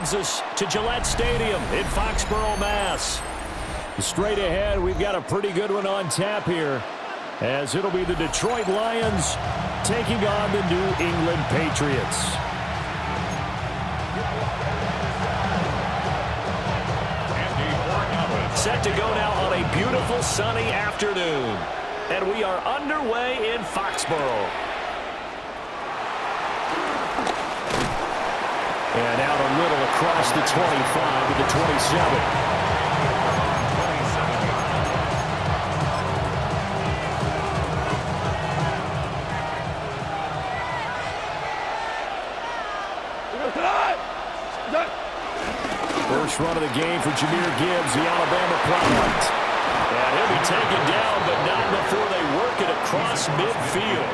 brings us to Gillette Stadium in Foxborough, Mass. Straight ahead, we've got a pretty good one on tap here, as it'll be the Detroit Lions taking on the New England Patriots. Set to go now on a beautiful sunny afternoon, and we are underway in Foxborough. And out a little across the 25 to the 27. First run of the game for Jahmyr Gibbs, the Alabama product. And he'll be taken down, but not before they work it across midfield.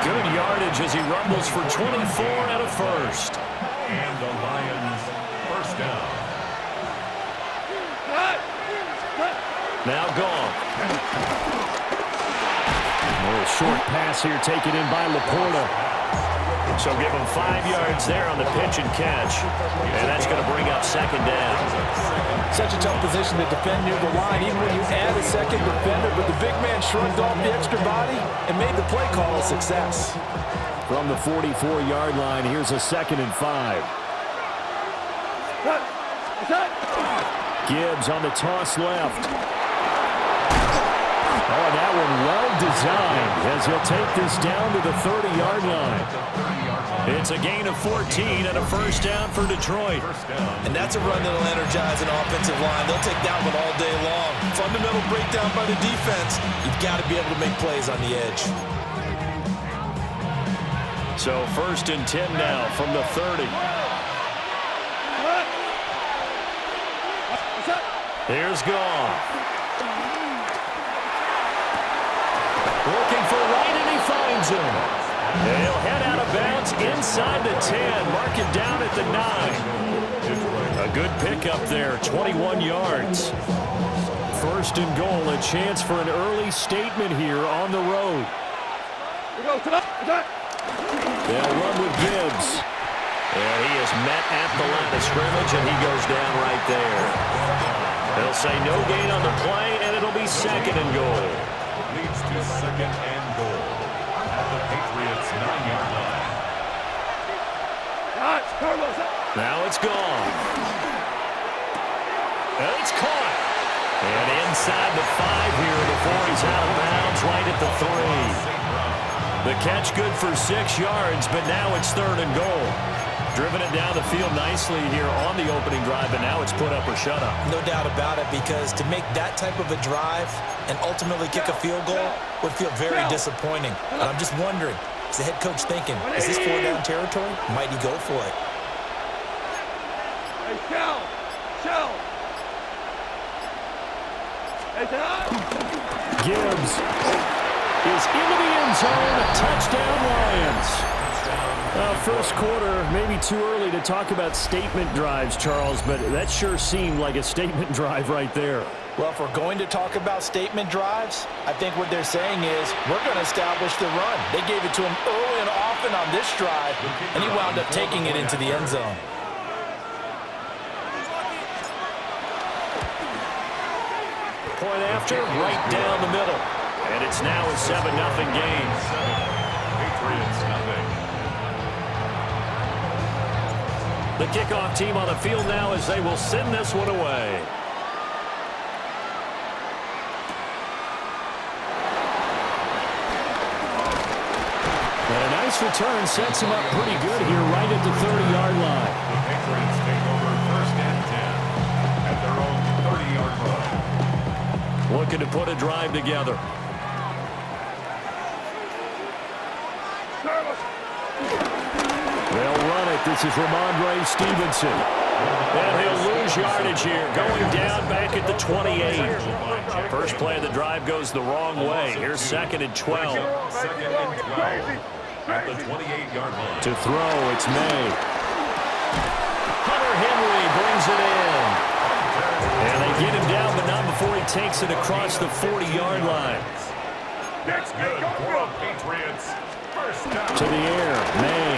Good yardage as he rumbles for 24 and a first. And the Lions first down. Now gone. A little short pass here taken in by Laporta. So give him 5 yards there on the pitch and catch. And that's going to bring up second down. Such a tough position to defend near the line, even when you add a second defender. But the big man shrugged off the extra body and made the play call a success. From the 44-yard line, here's a 2nd and 5. Gibbs on the toss left. Oh, that one well designed as he'll take this down to the 30-yard line. It's a gain of 14 and a first down for Detroit. And that's a run that'll energize an offensive line. They'll take that one all day long. Fundamental breakdown by the defense. You've got to be able to make plays on the edge. So 1st and 10 now from the 30. Here's Goff. Looking for Wright, and he finds him. He'll head out of bounds inside the 10. Mark it down at the 9. A good pickup there, 21 yards. 1st and goal, a chance for an early statement here on the road. They'll run with Gibbs. And he is met at the line of scrimmage, and he goes down right there. They'll say no gain on the play, and it'll be 2nd and goal. Leads to 2nd and goal at the Patriots' 9-yard line. Now it's gone. And it's caught. And inside the 5 here before he's out of bounds right at the 3. The catch good for 6 yards, but now it's 3rd and goal. Driven it down the field nicely here on the opening drive, and now it's put up or shut up. No doubt about it, because to make that type of a drive and ultimately kick a field goal would feel very disappointing. And I'm just wondering, is the head coach thinking, is this 4-down territory? Might he go for it? Gibbs is into the end zone. Touchdown, Lions. First quarter, maybe too early to talk about statement drives, Charles, but that sure seemed like a statement drive right there. Well, if we're going to talk about statement drives, I think what they're saying is we're going to establish the run. They gave it to him early and often on this drive, and he wound up taking it into the end zone. Point after, right down the middle. And it's now a 7-0 game. Patriots nothing. The kickoff team on the field now as they will send this one away. And a nice return sets him up pretty good here right at the 30-yard line. The Patriots take over 1st and 10 at their own 30-yard line. Looking to put a drive together. They'll run it. This is Ramondre Stevenson. And he'll lose yardage here. Going down back at the 28. First play of the drive goes the wrong way. Here's 2nd and 12. 2nd and 12 at the 28-yard line. To throw, it's May. Hunter Henry brings it in. And they get him down, but not before he takes it across the 40-yard line. That's good for the Patriots. First down. To the air, May.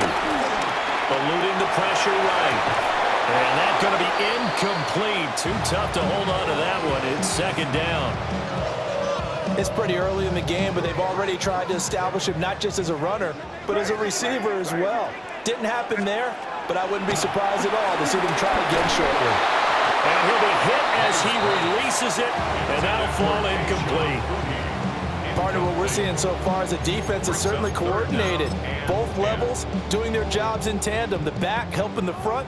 Eluding the pressure right. And Going to be incomplete. Too tough to hold on to that one. It's second down. It's pretty early in the game, but they've already tried to establish him not just as a runner, but as a receiver as well. Didn't happen there, but I wouldn't be surprised at all to see them try again shortly. And he'll be hit as he releases it, and that'll fall incomplete. Partner, what we're seeing so far is the defense is certainly coordinated. Both levels doing their jobs in tandem. The back helping the front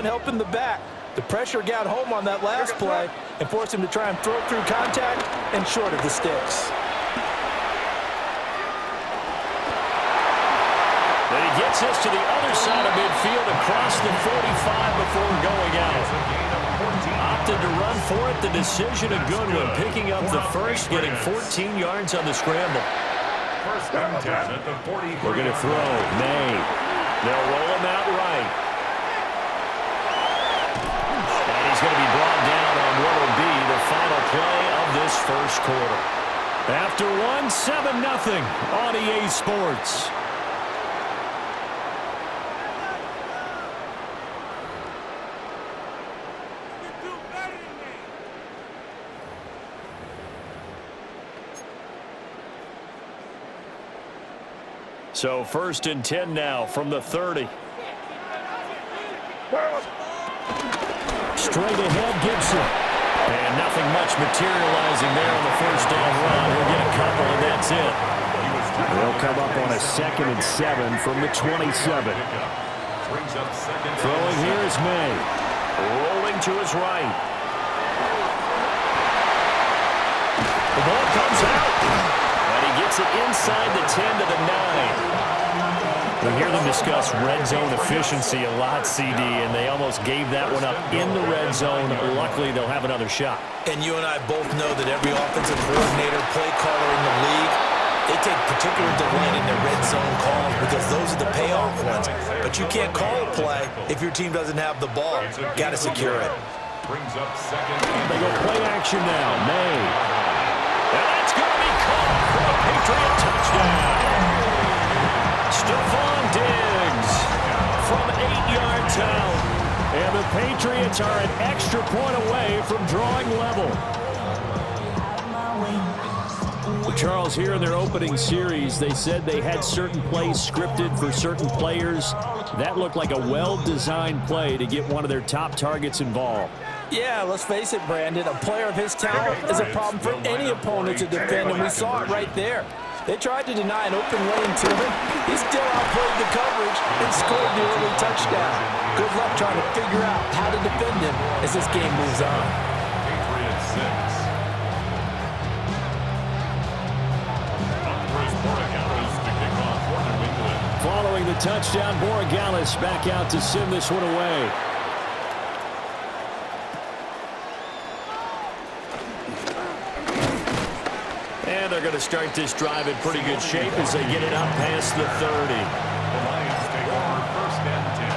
helping the back. The pressure got home on that last play and forced him to try and throw through contact and short of the sticks. And he gets us to the other side of midfield across the 45 before going out. Opted to run for it. The decision a good one. Picking up the first, getting 14 yards on the scramble. First and 10 at the 40. We're going to throw. May. They'll roll him out right. And he's going to be brought down on what will be the final play of this first quarter. After one, 7-0 on EA Sports. So first and 10 now from the 30. Straight ahead, Gibson. And nothing much materializing there on the first down run. He'll get a couple, and that's it. They'll come up on a 2nd and 7 from the 27. Throwing here is May. Rolling to his right. The ball comes out. And he gets it inside the 10 to the 9. We hear them discuss red zone efficiency a lot, CD, and they almost gave that one up in the red zone. Luckily, they'll have another shot. And you and I both know that every offensive coordinator, play caller in the league, they take particular delight in their red zone calls because those are the payoff ones. But you can't call a play if your team doesn't have the ball. Got to secure it. They go play action now. May. And that's going to be caught for a Patriot touchdown. Stephon Diggs from 8 yards out. And the Patriots are an extra point away from drawing level. Charles, here in their opening series, they said they had certain plays scripted for certain players. That looked like a well-designed play to get one of their top targets involved. Yeah, let's face it, Brandon. A player of his talent is a problem for any opponent to defend, and we saw it right there. They tried to deny an open lane to him. He still outplayed the coverage and scored the early touchdown. Good luck trying to figure out how to defend him as this game moves on. Patriots 6. Following the touchdown, Borregales back out to send this one away. And they're going to start this drive in pretty good shape as they get it up past the 30. The Lions take over first and 10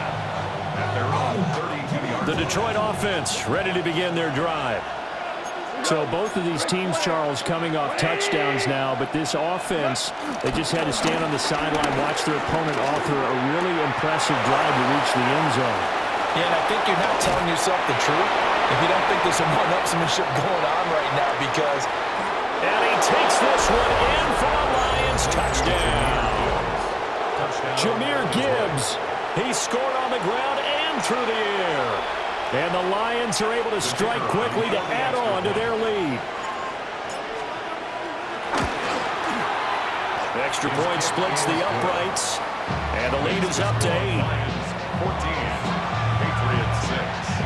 at their own 32-yard. The Detroit offense ready to begin their drive. So both of these teams, Charles, coming off touchdowns now, but this offense, they just had to stand on the sideline, watch their opponent author a really impressive drive to reach the end zone. Yeah, and I think you're not telling yourself the truth if you don't think there's some one-upsmanship going on right now because... And he takes this one in for a Lions touchdown. Jahmyr Gibbs, he scored on the ground and through the air. And the Lions are able to strike quickly to add on to their lead. Extra point splits the uprights. And the lead is up to 8. 14, Patriots 6.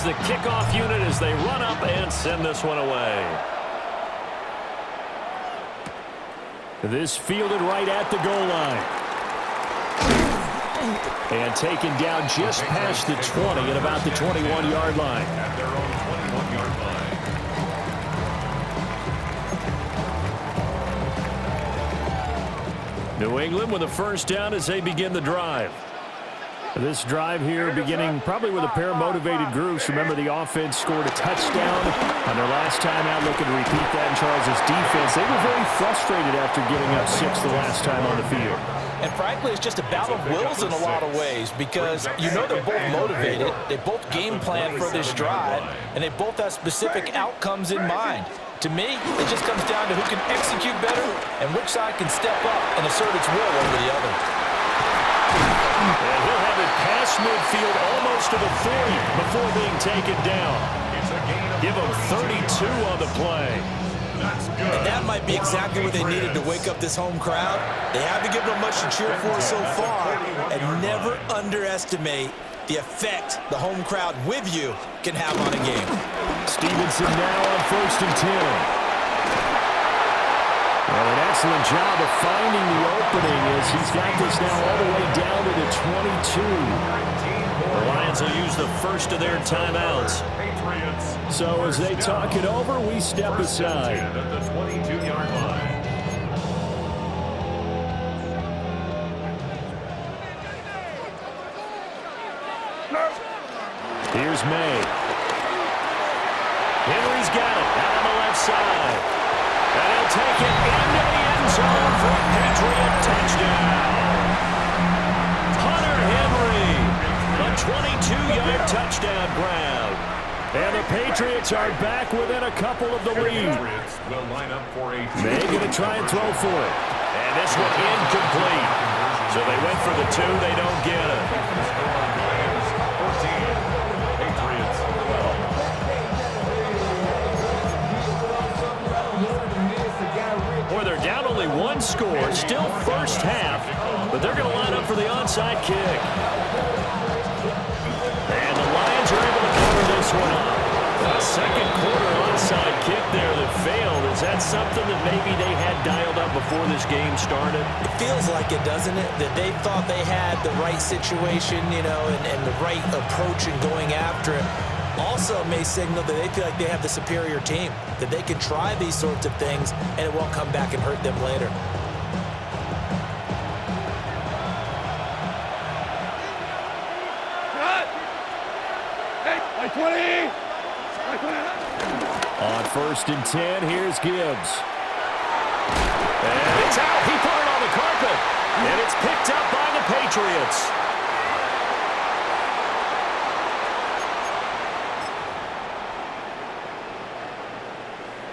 The kickoff unit as they run up and send this one away. This fielded right at the goal line. And taken down just past the 20 at about the 21-yard line. At their own 21-yard line. New England with a first down as they begin the drive. This drive here beginning probably with a pair of motivated groups. Remember, the offense scored a touchdown on their last last time out looking to repeat that in Charles's defense. They were very frustrated after giving up 6 the last time on the field. And frankly, it's just a battle of wills in a lot of ways because you know they're both motivated, they both game plan for this drive, and they both have specific outcomes in mind. To me, it just comes down to who can execute better and which side can step up and assert its will over the other. And he'll have it past midfield almost to the 40 before being taken down. Give him 32 on the play. And that might be exactly what they needed to wake up this home crowd. They haven't given them much to cheer for so far, and never underestimate the effect the home crowd with you can have on a game. Stevenson now on 1st and 10. Well, an excellent job of finding the opening as he's got this now all the way down to the 22. The Lions will use the first of their timeouts. So as they talk it over, we step aside. At the 22-yard line. Here's May. Henry's got it out on the left side. And he'll take it into the end zone for a Patriot touchdown. Hunter Henry, a 22-yard touchdown grab. And the Patriots are back within a couple of the lead. Will line up for a May going to try and throw for it. And this one incomplete. So they went for the 2, they don't get it. 14. Patriots 12. Boy, they're down only 1 score, still first half, but they're going to line up for the onside kick. And the Lions are able to cover this one up. A second quarter onside kick there that failed. Is that something that maybe they had dialed up before this game started? It feels like it, doesn't it? That they thought they had the right situation, you know, and the right approach in going after it. Also may signal that they feel like they have the superior team, that they can try these sorts of things and it won't come back and hurt them later. On 1st and 10, here's Gibbs. And it's out. He put it on the carpet. And it's picked up by the Patriots.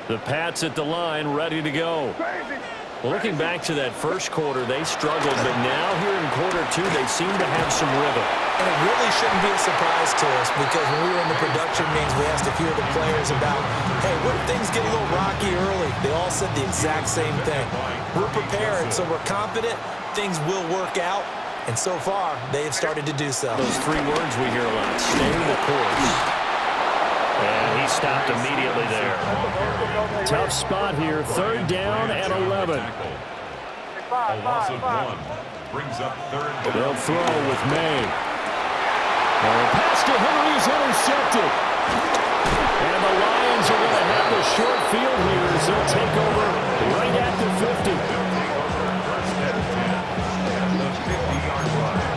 The Pats at the line, ready to go. Well, looking back to that first quarter, they struggled, but now here in quarter 2, they seem to have some rhythm. And it really shouldn't be a surprise to us because when we were in the production meetings, we asked a few of the players about, hey, what if things get a little rocky early? They all said the exact same thing. We're prepared, so we're confident things will work out. And so far, they have started to do so. Those 3 words we hear a lot, stay the course. And he stopped immediately there. Tough spot here, 3rd down and 11. A loss of 1 brings up 3rd down. They'll throw with May. And the pass to Henry is intercepted. And the Lions are going to have the short field here as they'll take over right at the 50. First and 10 at the 50-yard line.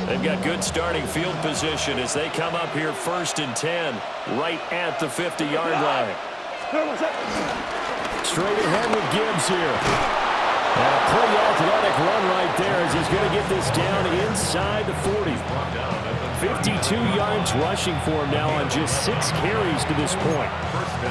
They've got good starting field position as they come up here 1st and 10 right at the 50-yard line. Straight ahead with Gibbs here. And a pretty athletic run right there as he's going to get this down inside the 40. 52 yards rushing for him now on just 6 carries to this point.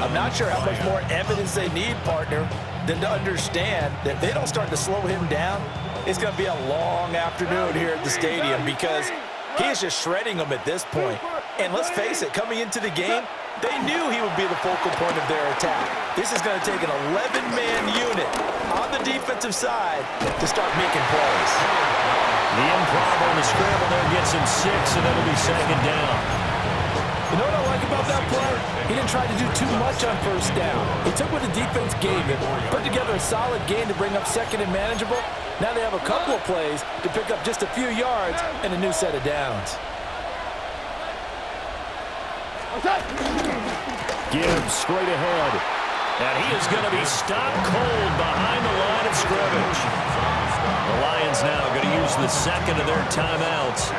I'm not sure how much more evidence they need, partner, than to understand that if they don't start to slow him down, it's going to be a long afternoon here at the stadium because he is just shredding them at this point. And let's face it, coming into the game, they knew he would be the focal point of their attack. This is going to take an 11-man unit on the defensive side to start making plays. The improv on the scramble there gets him 6, and it'll be 2nd down. You know what I like about that play? He didn't try to do too much on 1st down. He took what the defense gave him, put together a solid game to bring up 2nd and manageable. Now they have a couple of plays to pick up just a few yards and a new set of downs. Gibbs straight ahead. And he is going to be stopped cold behind the line of scrimmage. The Lions now going to use the second of their timeouts,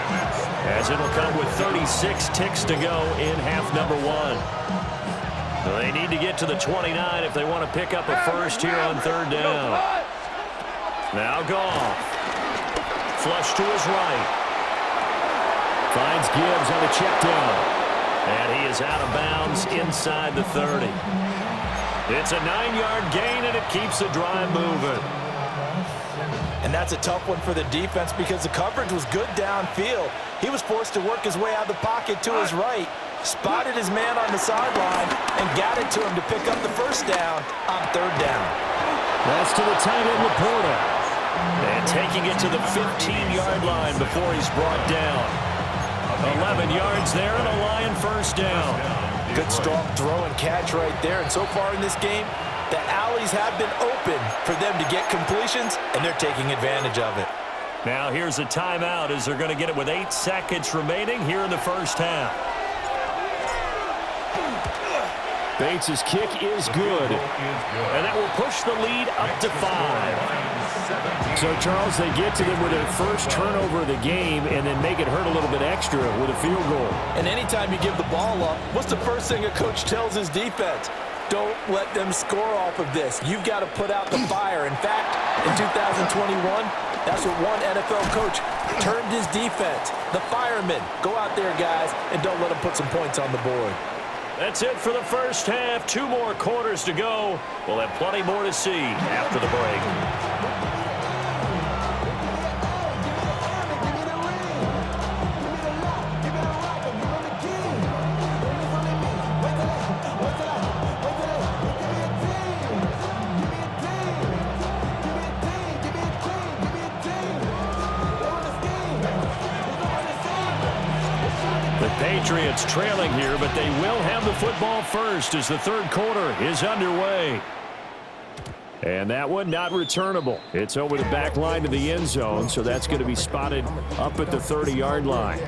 as it'll come with 36 ticks to go in half number one. They need to get to the 29 if they want to pick up a first here on third down. Now Goff. Flush to his right. Finds Gibbs on a check down. And he is out of bounds inside the 30. It's a 9-yard gain, and it keeps the drive moving. And that's a tough one for the defense because the coverage was good downfield. He was forced to work his way out of the pocket to his right, spotted his man on the sideline, and got it to him to pick up the first down on third down. That's to the tight end, Laporta. And taking it to the 15-yard line before he's brought down. 11 yards there and a Lion first down. Good strong throw and catch right there. And so far in this game, the alleys have been open for them to get completions, and they're taking advantage of it. Now here's a timeout as they're going to get it with 8 seconds remaining here in the first half. Bates' kick is good. And that will push the lead up to 5. So, Charles, they get to them with their first turnover of the game and then make it hurt a little bit extra with a field goal. And anytime you give the ball up, what's the first thing a coach tells his defense? Don't let them score off of this. You've got to put out the fire. In fact, in 2021, that's what one NFL coach termed his defense. The firemen. Go out there, guys, and don't let them put some points on the board. That's it for the first half. 2 more quarters to go. We'll have plenty more to see after the break. Patriots trailing here, but they will have the football first as the third quarter is underway. And that one not returnable. It's over the back line to the end zone, so that's going to be spotted up at the 30-yard line.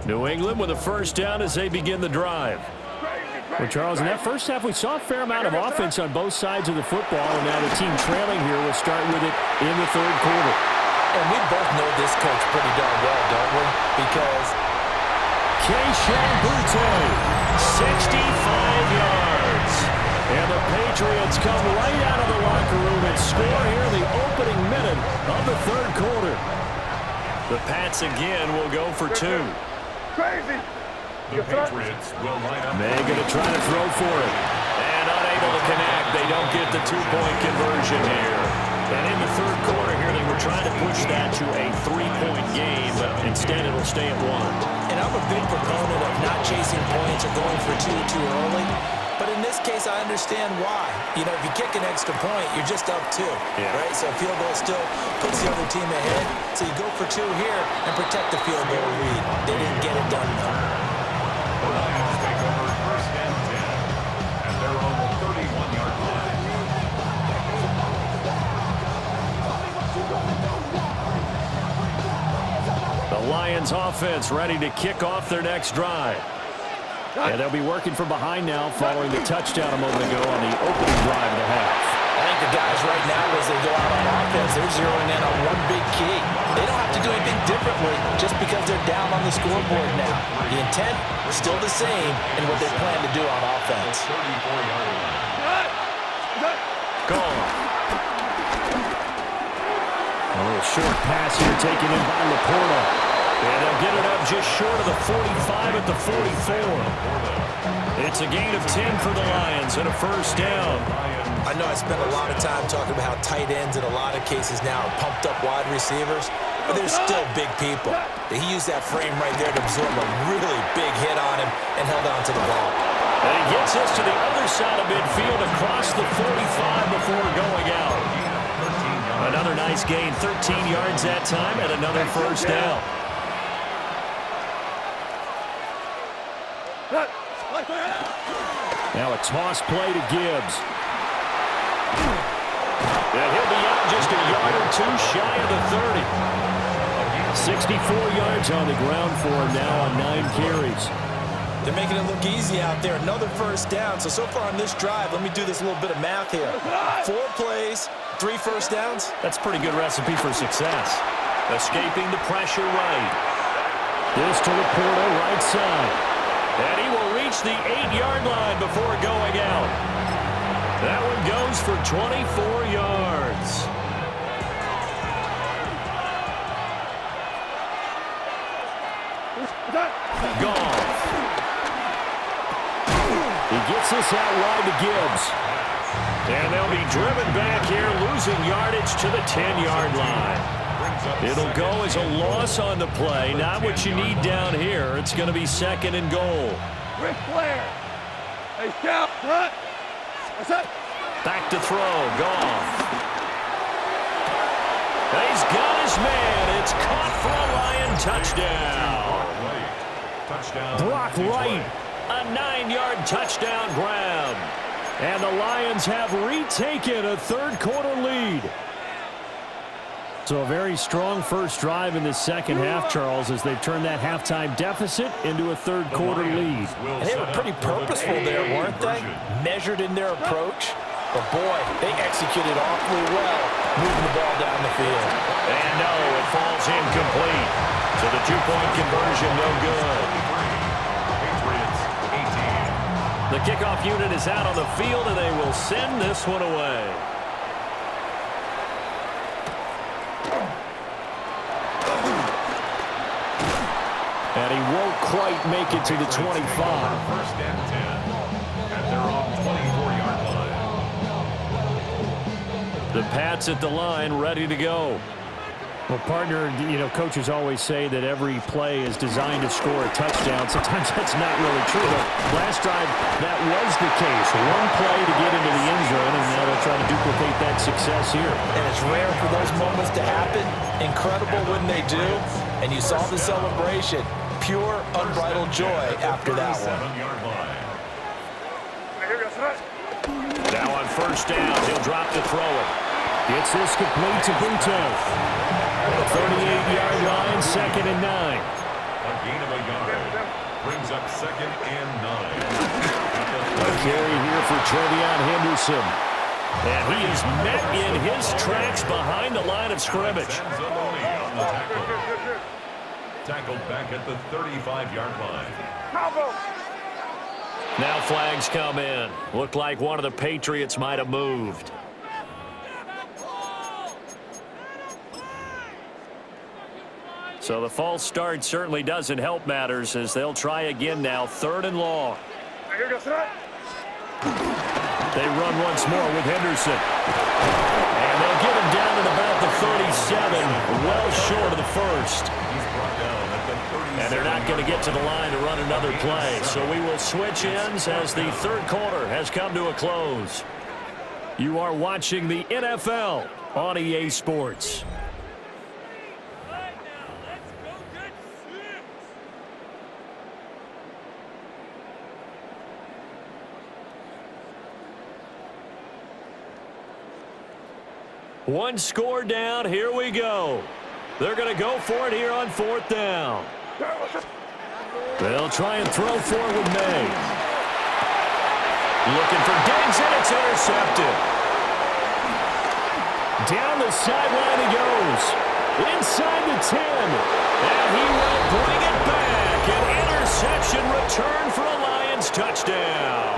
New England with a first down as they begin the drive. Well, Charles, in that first half, we saw a fair amount of offense on both sides of the football, and now the team trailing here will start with it in the third quarter. And we both know this coach pretty darn well, don't we? Because Keyshawn Butte, 65 yards. And the Patriots come right out of the locker room and score here in the opening minute of the third quarter. The Pats again will go for 2. Crazy. The Patriots will line up. They're going to try to throw for it. And unable to connect. They don't get the 2-point conversion here. And in the third quarter here, they were trying to push that to a 3-point game, but instead it'll stay at 1. And I'm a big proponent of not chasing points or going for 2 too early. But in this case, I understand why. You know, if you kick an extra point, you're just up 2, right? So a field goal still puts the other team ahead. So you go for 2 here and protect the field goal lead. They didn't get it done, though. The Lions take over first and 10 at their own 31-yard line. The Lions offense ready to kick off their next drive. And they'll be working from behind now following the touchdown a moment ago on the opening drive of the half. I think the guys right now, as they go out on offense, they're zeroing in on one big key. They don't have to do anything differently just because they're down on the scoreboard now. The intent is still the same in what they plan to do on offense. Gone. A little short pass here taken in by Laporta. And they'll get it up just short of the 45 at the 44. It's a gain of 10 for the Lions and a first down. I know I spent a lot of time talking about how tight ends in a lot of cases now are pumped up wide receivers, but they're still big people. He used that frame right there to absorb a really big hit on him and held on to the ball. And he gets us to the other side of midfield across the 45 before going out. Another nice gain, 13 yards that time, and another first down. Now a toss play to Gibbs. And he'll be out just a yard or 2 shy of the 30. 64 yards on the ground for him now on 9 carries. They're making it look easy out there. Another first down. So far on this drive, let me do this little bit of math here. 4 plays, 3 first downs. That's a pretty good recipe for success. Escaping the pressure right. This to Laporta, right side. And he will reach the 8-yard line before going out. That one goes for 24 yards. Goff. He gets this out wide to Gibbs. And they'll be driven back here, losing yardage to the 10-yard line. It'll go as a loss on the play. Not what you need down here. It's going to be 2nd and goal. Rick Flair. Hey, shout. What's up? Back to throw. Goff. He's got his man. It's caught for a Lion touchdown. Brock Wright, a 9-yard touchdown grab. And the Lions have retaken a third-quarter lead. So a very strong first drive in the second half, Charles, as they've turned that halftime deficit into a third-quarter lead. And they were pretty purposeful there, weren't they? Measured in their approach. But, boy, they executed awfully well, moving the ball down the field. And no, it falls incomplete. So the 2-point conversion, no good. The kickoff unit is out on the field, and they will send this one away. And he won't quite make it to the 25. First and 10 at their own 24-yard line. The Pats at the line, ready to go. Well, partner, coaches always say that every play is designed to score a touchdown. Sometimes that's not really true. But last drive, that was the case. One play to get into the end zone, and now they'll try to duplicate that success here. And it's rare for those moments to happen. Incredible when they do. And you saw the celebration. Pure, unbridled joy after that one. Now on first down, he'll drop to throw it. Gets this complete to Buto. 38-yard line, 2nd and 9. A gain of a yard brings up 2nd and 9. A carry here for Trevion Henderson. And he is met in his tracks behind the line of scrimmage. Tackled back at the 35-yard line. Now flags come in. Looked like one of the Patriots might have moved. So the false start certainly doesn't help matters as they'll try again now, 3rd and long. They run once more with Henderson. And they'll get him down at about the 37, well short of the first. And they're not going to get to the line to run another play. So we will switch ends as the third quarter has come to a close. You are watching the NFL on EA Sports. One score down, here we go. They're going to go for it here on 4th down. They'll try and throw for it with May. Looking for Diggs, and it's intercepted. Down the sideline he goes. Inside the 10. And he will bring it back. An interception return for a Lions touchdown.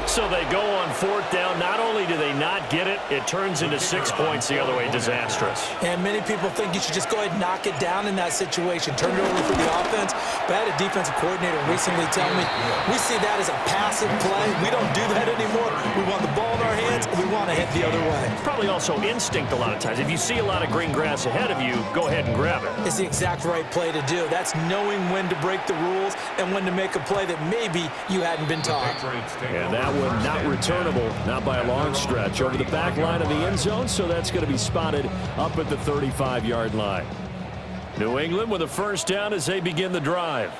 So they go on 4th down. Not only do they not get it, it turns into 6 points the other way. Disastrous. And many people think you should just go ahead and knock it down in that situation. Turn it over for the offense. But I had a defensive coordinator recently tell me, we see that as a passive play. We don't do that anymore. We want the ball in our hands, and we want to head the other way. Probably also instinct a lot of times. If you see a lot of green grass ahead of you, go ahead and grab it. It's the exact right play to do. That's knowing when to break the rules and when to make a play that maybe you hadn't been taught. And that one not returnable, not by a long stretch, over the back line of the end zone, so that's going to be spotted up at the 35-yard line. New England with a first down as they begin the drive.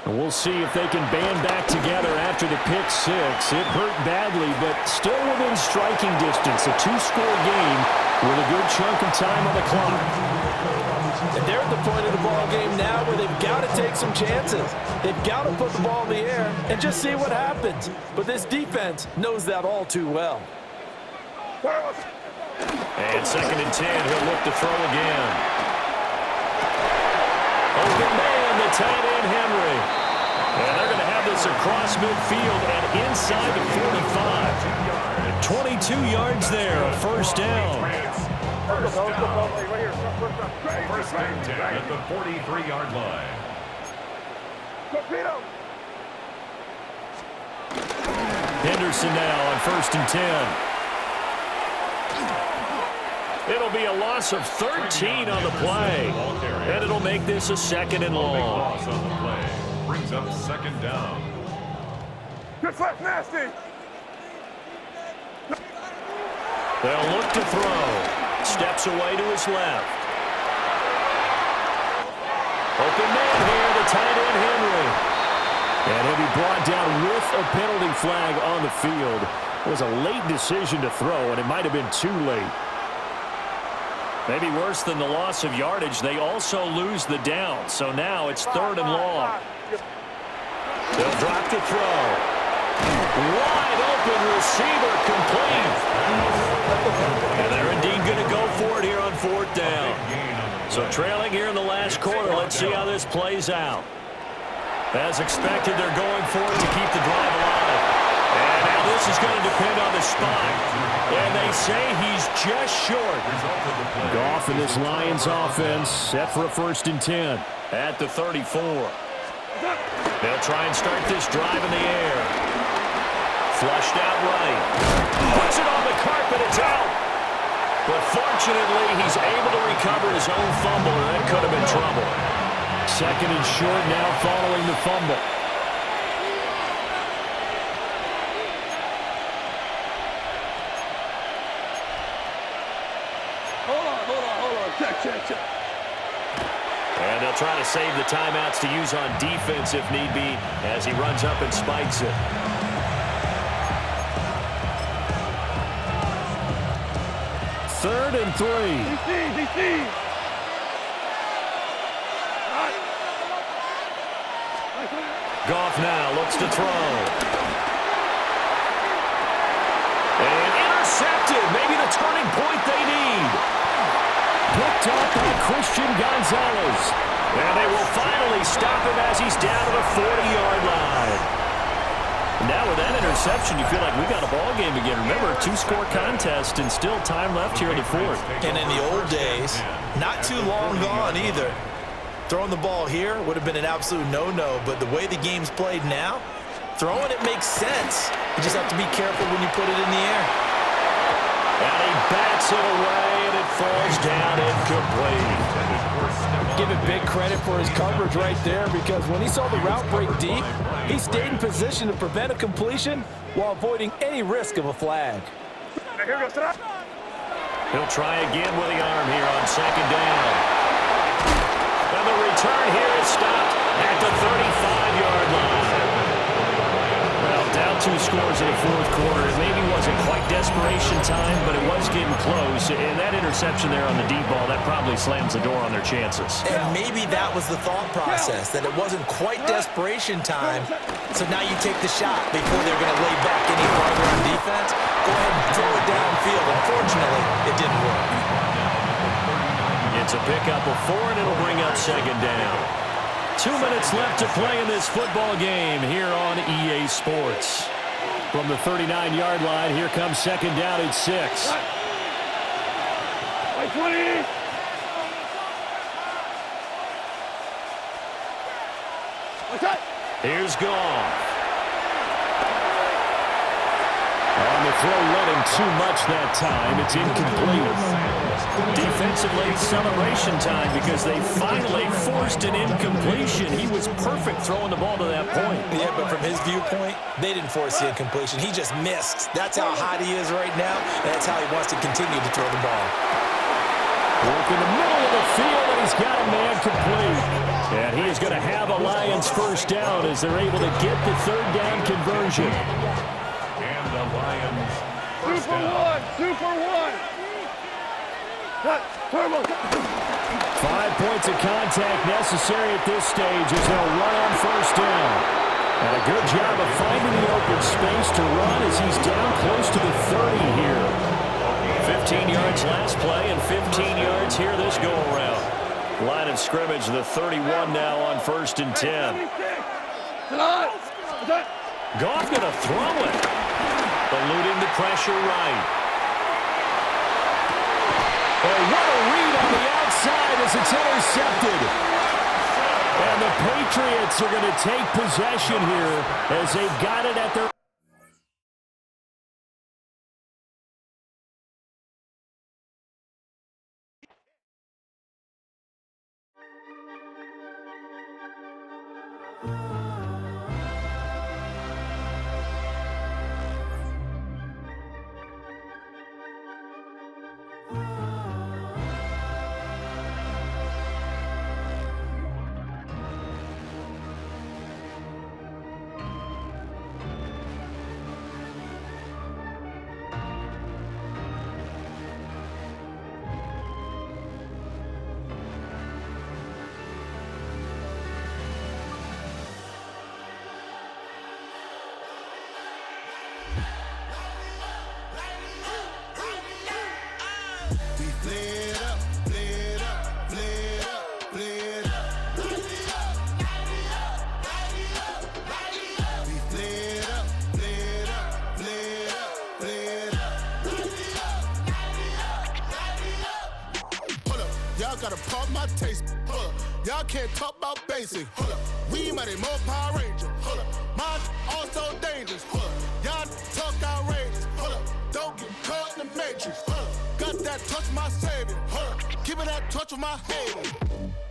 And we'll see if they can band back together after the pick six. It hurt badly, but still within striking distance. A 2-score game with a good chunk of time on the clock. And they're at the point of the ball game now where they've got to take some chances. They've got to put the ball in the air and just see what happens. But this defense knows that all too well. And 2nd and 10, he'll look to throw again. Open man, the tight end, Henry. And they're going to have this across midfield and inside the 45. 22 yards there, a first down. First down. First and 10 at the 43-yard line. Henderson now on 1st and 10. It'll be a loss of 13 on the play. And it'll make this a 2nd and long. Loss on the play. Brings up 2nd down. Good flat, nasty. They'll look to throw. Steps away to his left. Open man here, the tight end, Henry. And he'll be brought down with a penalty flag on the field. It was a late decision to throw, and it might have been too late. Maybe worse than the loss of yardage, they also lose the down. So now it's 3rd and long. They'll drop the throw. Wide open receiver complete. And they're indeed going to go for it here on 4th down. So trailing here in the last quarter. Let's see how this plays out. As expected, they're going for it to keep the drive alive. And now this is going to depend on the spot. And they say he's just short. Goff and this Lions offense set for a 1st and 10 at the 34. They'll try and start this drive in the air. Flushed out right. Puts it on the carpet. It's out. But fortunately, he's able to recover his own fumble, and that could have been trouble. 2nd and short now following the fumble. Hold on. Check. And they'll try to save the timeouts to use on defense if need be as he runs up and spikes it. 3rd and 3. DC. Goff now looks to throw. And intercepted. Maybe the turning point they need. Picked up by Christian Gonzalez. And they will finally stop him as he's down to the 40-yard line. Now with that interception, you feel like we got a ball game again. Remember, a 2-score contest and still time left here in the 4th. And in the old days, not too long gone either. Throwing the ball here would have been an absolute no-no, but the way the game's played now, throwing it makes sense. You just have to be careful when you put it in the air. And he bats it away, and it falls down incomplete. Give it big credit for his coverage right there, because when he saw the route break deep, he stayed in position to prevent a completion while avoiding any risk of a flag. He'll try again with the arm here on 2nd down. And the return here is stopped at the 35-yard line. Well, down 2 scores in the 4th quarter. It maybe wasn't quite desperation time, but it was getting close. And that interception there on the deep ball, that probably slams the door on their chances. And maybe that was the thought process, that it wasn't quite desperation time. So now you take the shot before they're going to lay back any farther on defense. Go ahead and throw it downfield. Unfortunately, it didn't work. It's a pickup of 4, and it'll bring up 2nd down. 2 minutes left to play in this football game here on EA Sports. From the 39-yard line, here comes 2nd down at 6. 20. Here's Goff. On the throw, running too much that time. It's incomplete. Defensive late celebration time because they finally forced an incompletion. He was perfect throwing the ball to that point. Yeah, but from his viewpoint, they didn't force the incompletion. He just missed. That's how hot he is right now, and that's how he wants to continue to throw the ball. Work in the middle of the field, and he's got a man complete. And he is going to have a Lions first down as they're able to get the 3rd down conversion. And the Lions first Super down. one. 5 points of contact necessary at this stage as they'll run on first down. And a good job of finding the open space to run as he's down close to the 30 here. 15 yards last play and 15 yards here this go-around. Line of scrimmage, the 31 now on first and 10. Goff going to throw it. Eluding the pressure right. Oh, what a read on the outside as it's intercepted. And the Patriots are going to take possession here as they've got it at their... Gotta pump my taste. Hold up. Y'all can't talk about basic. Hold up. We mighty more Power Ranger. Hold up. Mine also dangerous. Hold up. Y'all talk outrageous. Hold up. Don't get caught in the matrix. Hold up. Got that touch my savior. Hold up. Give me that touch with my haters.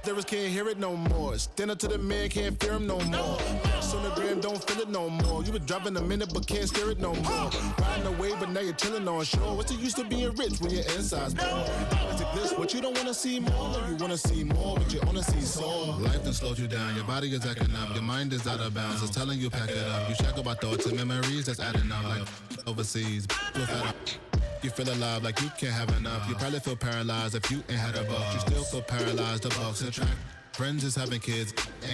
Lyrics can't hear it no more. Stand up to the man, can't fear him no more. Sonogram don't feel it no more. You been driving a minute but can't steer it no more. Riding away but now you're chilling on shore. What's the use of being rich when your inside's poor? Is it this what you don't wanna see more? No, you wanna see more but you wanna see sore. Life done slowed you down. Your body is acting up. Your mind is out of bounds. It's telling you pack it up. You shackle about thoughts and memories that's adding up like overseas. You feel alive like you can't have enough. You probably feel paralyzed if you ain't had a buck. You still feel paralyzed. The bucks attract friends is having kids.